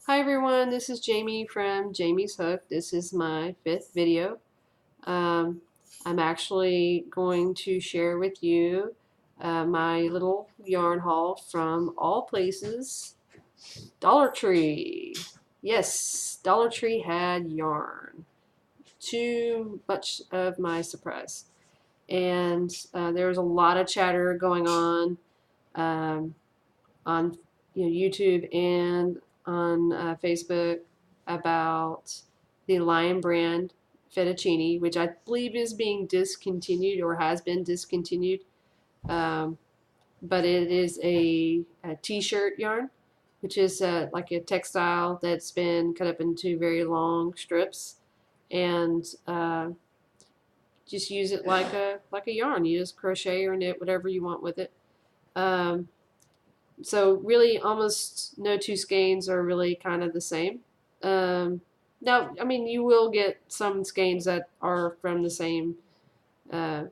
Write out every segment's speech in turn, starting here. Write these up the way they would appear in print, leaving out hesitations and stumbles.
Hi everyone, this is Jamie from Jamie's Hook. This is my 5th video. Um, I'm actually going to share with you my little yarn haul from all places, Dollar Tree. Yes, Dollar Tree had yarn. Too much of my surprise. And there was a lot of chatter going um, on YouTube and on Facebook about the Lion brand fettuccine, which I believe is being discontinued or has been discontinued. Um, but it is a t-shirt yarn, which is like a textile that's been cut up into very long strips, and just use it like a yarn. You just crochet or knit whatever you want with it. Um, so really almost no two skeins are really kind of the same. Now, I mean, you will get some skeins that are from the same uh,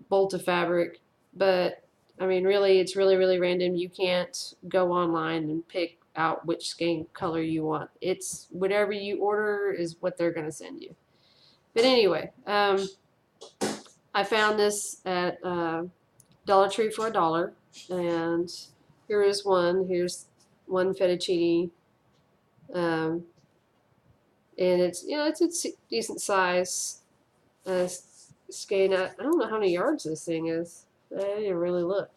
bolt of fabric, but I mean, really, it's really random. You can't go online and pick out which skein color you want. It's whatever you order is what they're going to send you. But anyway, I found this at Dollar Tree for $1, and here is one. Here's one fettuccine, um, and it's it's a decent size skein. I don't know how many yards this thing is. I didn't really look.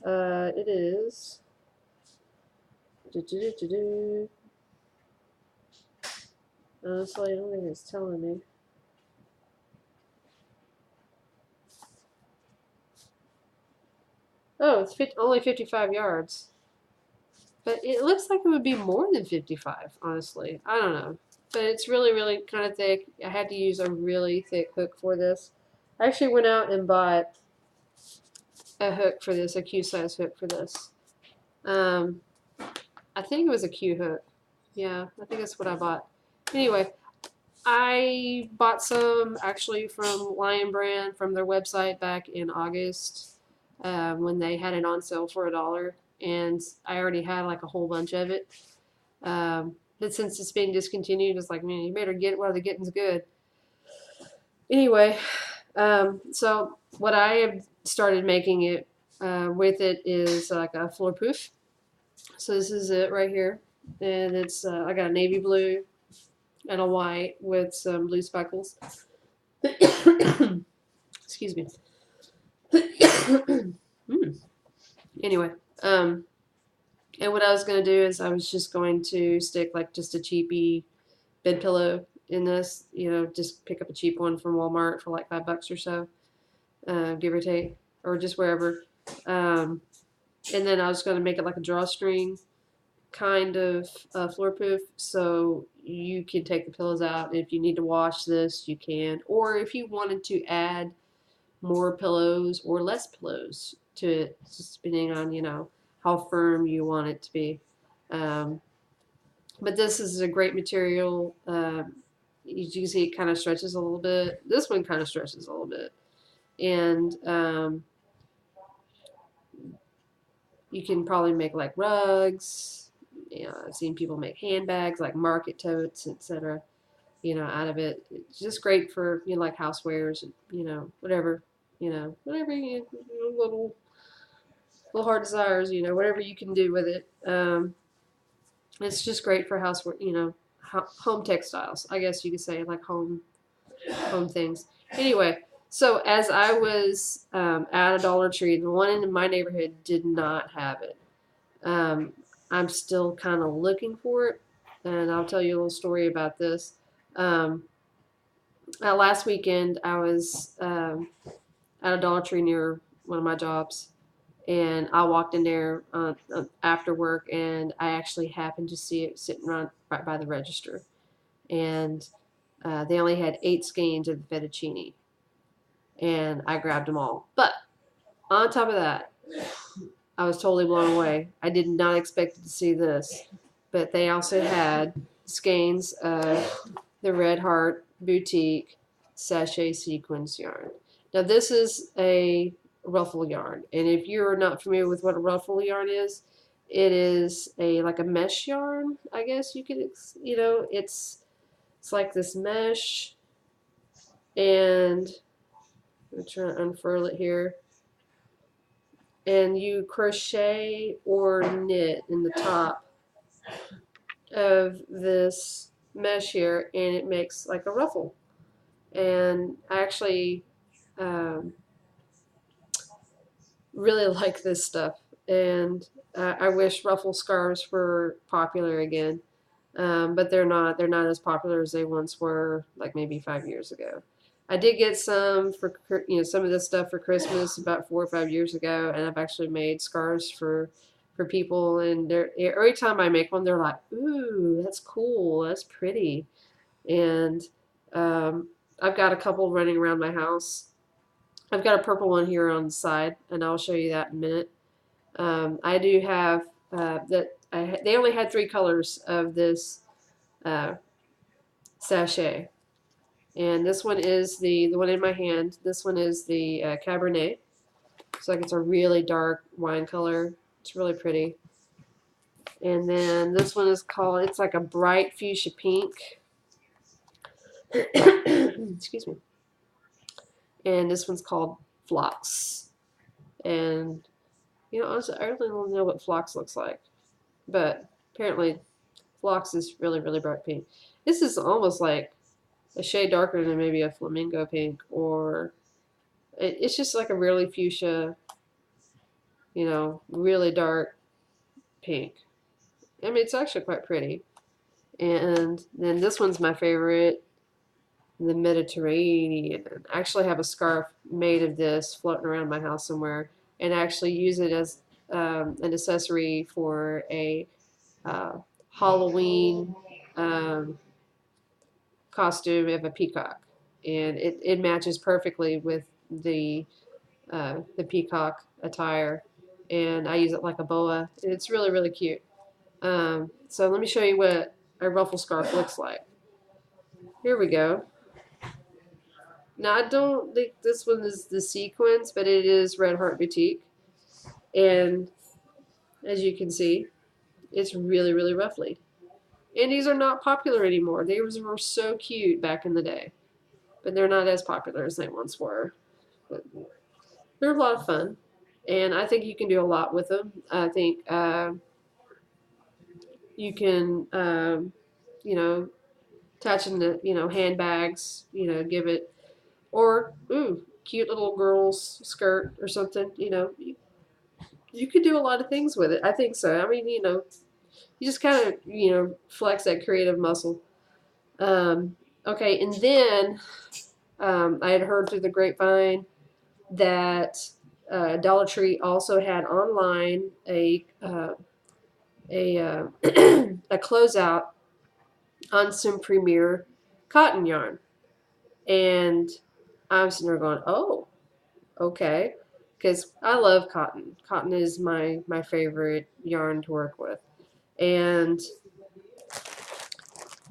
It is. Honestly, I don't think it's telling me. Oh, it's only 55 yards. But it looks like it would be more than 55, honestly. I don't know. But it's really kind of thick. I had to use a really thick hook for this. I actually went out and bought a hook for this, a Q size hook for this. Um, I think it was a Q hook. Yeah, I think that's what I bought. Anyway, I bought some actually from Lion Brand from their website back in August when they had it on sale for $1, and I already had like a whole bunch of it. But since it's being discontinued, it's like, man, you better get it while the getting's good. Anyway, so what I have started making it with it is like a floor poof. So this is it right here, and it's I got a navy blue and a white with some blue speckles. Excuse me. Anyway, and what I was going to do is I was just going to stick like just a cheapy bed pillow in this. Just pick up a cheap one from Walmart for like $5 or so, give or take, or just wherever. Um, and then I was going to make it like a drawstring kind of floor poof, so you can take the pillows out. If you need to wash this, you can, or if you wanted to add more pillows or less pillows to it, just depending on how firm you want it to be. Um, but this is a great material. You can see it kind of stretches a little bit. This one kind of stretches a little bit, and you can probably make like rugs. I've seen people make handbags, like market totes, etc. Out of it. It's just great for like housewares. Whatever. Whatever little heart desires. Whatever you can do with it. It's just great for housework. Home textiles. I guess you could say like home things. Anyway, so as I was at a Dollar Tree, the one in my neighborhood did not have it. Um, I'm still kind of looking for it, and I'll tell you a little story about this. Um, Last weekend, I was at a Dollar Tree near one of my jobs, and I walked in there after work, and I actually happened to see it sitting right by the register, and they only had 8 skeins of the fettuccine, and I grabbed them all. But on top of that, I was totally blown away. I did not expect to see this, but they also had skeins of the Red Heart Boutique Sachet Sequins yarn. Now this is a ruffle yarn, and if you're not familiar with what a ruffle yarn is, It is a like a mesh yarn, I guess you could, it's like this mesh, and I'm trying to unfurl it here. And you crochet or knit in the top of this mesh here, and it makes like a ruffle. And I actually um, really like this stuff, and I wish ruffle scarves were popular again. But they're not. They're not as popular as they once were, like maybe 5 years ago. I did get some for some of this stuff for Christmas about 4 or 5 years ago, and I've actually made scarves for people. And they're, every time I make one, they're like, "Ooh, that's cool. That's pretty." And um, I've got a couple running around my house. I've got a purple one here on the side, and I'll show you that in a minute. I do have they only had 3 colors of this uh, sachet. And this one is the one in my hand. This one is the Cabernet. It's like it's a really dark wine color. It's really pretty. And then this one is called, it's like a bright fuchsia pink. Excuse me. And this one's called Phlox. And, honestly, I really don't know what Phlox looks like. But apparently, Phlox is really, really bright pink. This is almost like a shade darker than maybe a flamingo pink, or it's just like a really fuchsia, really dark pink. I mean, it's actually quite pretty. And then this one's my favorite, the Mediterranean. I actually have a scarf made of this floating around my house somewhere, and I actually use it as an accessory for a Halloween costume of a peacock. And it matches perfectly with the peacock attire, and I use it like a boa. It's really, really cute. So let me show you what a ruffle scarf looks like. Here we go. Now, I don't think this one is the sequence, but it is Red Heart Boutique. And as you can see, it's really, really ruffly. And these are not popular anymore. They were so cute back in the day, but they're not as popular as they once were. But they're a lot of fun, and I think you can do a lot with them. I think you can, attach them to, handbags, give it, or, ooh, cute little girl's skirt or something, you could do a lot of things with it. I think so. I mean, you just kind of, flex that creative muscle. Okay, and then I had heard through the grapevine that Dollar Tree also had online a closeout on some premier cotton yarn, and I'm sitting there going, "Oh, okay," because I love cotton. Cotton is my favorite yarn to work with, and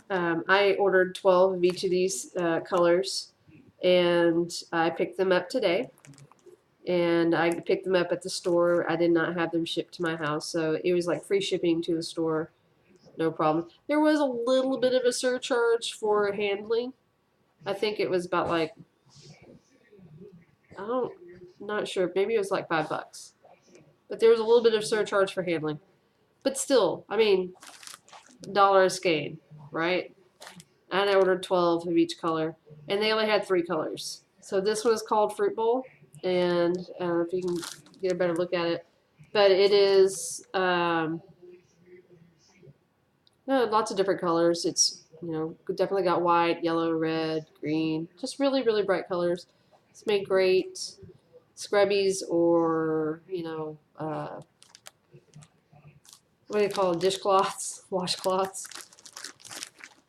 I ordered 12 of each of these colors, and I picked them up today. And I picked them up at the store. I did not have them shipped to my house, so it was like free shipping to the store, no problem. There was a little bit of a surcharge for handling. I think it was about like, not sure, maybe it was like $5. But there was a little bit of surcharge for handling. But still, I mean, dollar a skein, right? And I ordered 12 of each color, and they only had 3 colors. So this one is called Fruit Bowl, and if you can get a better look at it, but it is no, lots of different colors. It's definitely got white, yellow, red, green, just really, really bright colors. It's made great scrubbies, or what do you call it, dishcloths, washcloths.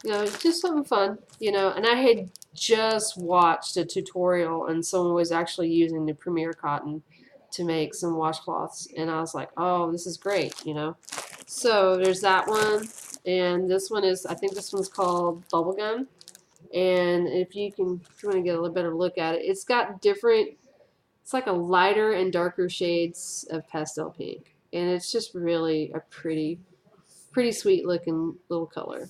Just something fun, and I had just watched a tutorial, and someone was actually using the Premier Cotton to make some washcloths, and I was like, oh, this is great, So there's that one, and this one is, I think this one's called Bubblegum, and if you want to get a little better look at it, it's got different, it's like a lighter and darker shades of pastel pink. and it's just really a pretty sweet looking little color.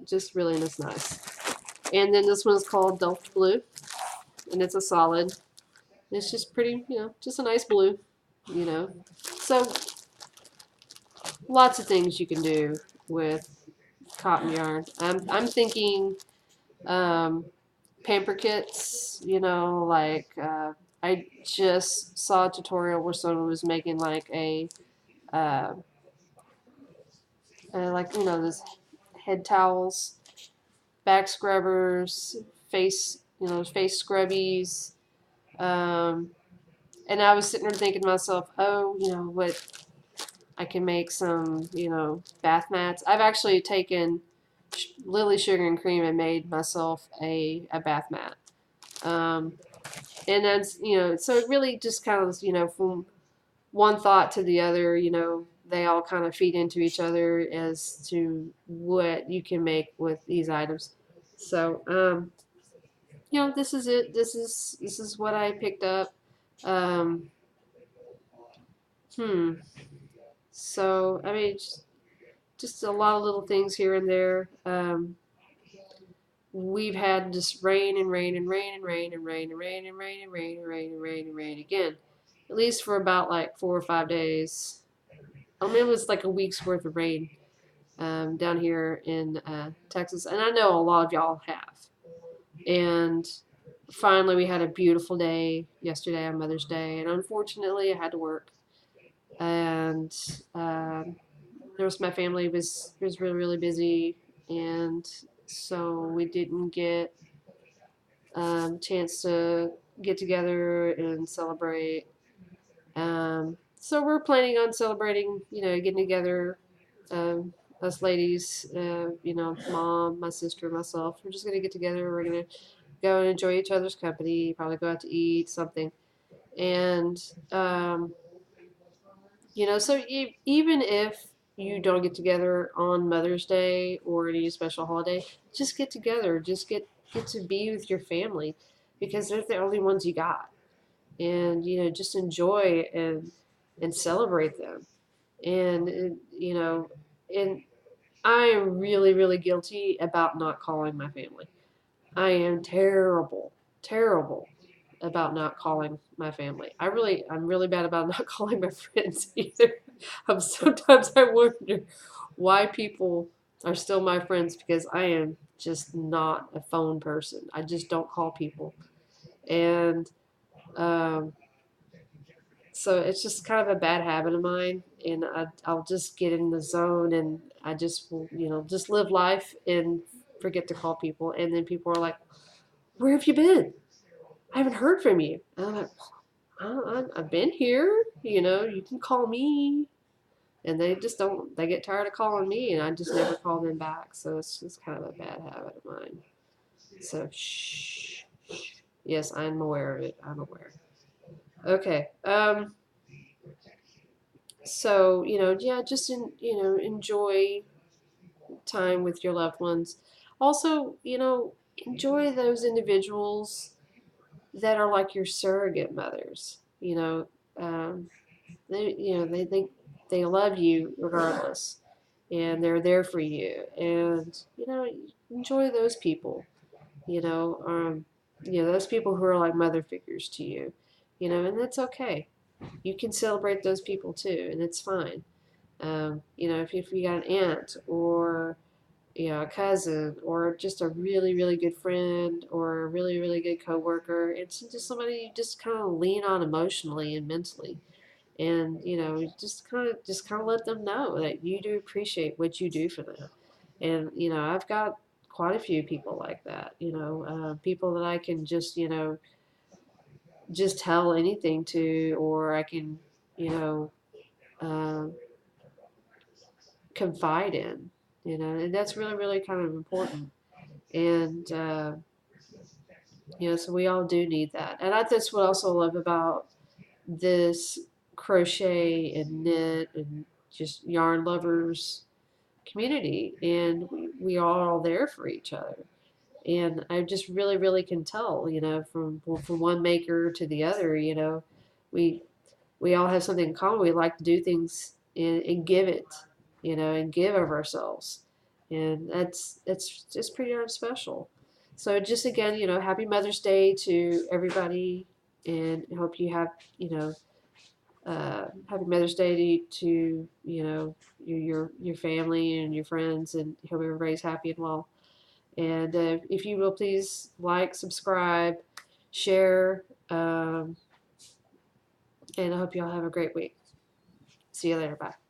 Just really nice. And then this one is called Delft Blue, and it's a solid. It's just pretty, just a nice blue, you know. So lots of things you can do with cotton yarn. I'm thinking pamper kits, like I just saw a tutorial where someone was making like uh, like those head towels, back scrubbers, face scrubbies. Um, and I was sitting there thinking to myself, oh, what I can make some, bath mats. I've actually taken Lily Sugar and Cream and made myself a bath mat. Um, and that's, so it really just kind of, from one thought to the other, they all kind of feed into each other as to what you can make with these items. So, this is it. This is what I picked up. Um, hmm. So, I mean, just a lot of little things here and there. We've had just rain and rain and rain and rain and rain and rain and rain and rain and rain and rain and rain again, at least for about like 4 or 5 days. I mean, it was like a week's worth of rain down here in Texas, and I know a lot of y'all have. And finally, we had a beautiful day yesterday on Mother's Day, and unfortunately, I had to work. And the rest of my family was really busy, and so we didn't get chance to get together and celebrate. So we're planning on celebrating, getting together, um, us ladies, mom, my sister, myself. We're just gonna get together. We're gonna go and enjoy each other's company. Probably go out to eat something, and um, so even if you don't get together on Mother's Day or any special holiday, just get together. Just get to be with your family because they're the only ones you got. And just enjoy and celebrate them. And and I am really guilty about not calling my family. I am terrible, terrible about not calling my family. I'm really bad about not calling my friends either. Sometimes I wonder why people are still my friends because I am just not a phone person. I just don't call people, and um, so it's just kind of a bad habit of mine. And I'll just get in the zone, and I just will, just live life and forget to call people. And then people are like, "Where have you been? I haven't heard from you." And I'm like, I've been here. You can call me. And they just don't, they get tired of calling me, and I just never call them back. So it's just kind of a bad habit of mine. So, shh. Yes, I'm aware of it. I'm aware. Okay. So, yeah, just enjoy time with your loved ones. Also, enjoy those individuals that are like your surrogate mothers. They love you regardless, and they're there for you. And enjoy those people. You know, um, those people who are like mother figures to you. And that's okay. You can celebrate those people too, and it's fine. If you got an aunt or a cousin or just a really good friend or a really good coworker, it's just somebody you just kind of lean on emotionally and mentally, and just kind of let them know that you do appreciate what you do for them. And I've got quite a few people like that. People that I can just tell anything to, or I can you know. Um, confide in, and that's really kind of important. And, so we all do need that. And that's what I also love about this crochet and knit and just yarn lovers community. And we are all there for each other. And I just really can tell, from one maker to the other, we we all have something in common. We like to do things and give it, and give of ourselves, and that's just pretty darn special. So just again, happy Mother's Day to everybody, and hope you have, happy Mother's Day to your family and your friends, and hope everybody's happy and well. And if you will please like, subscribe, share, and I hope you all have a great week. See you later. Bye.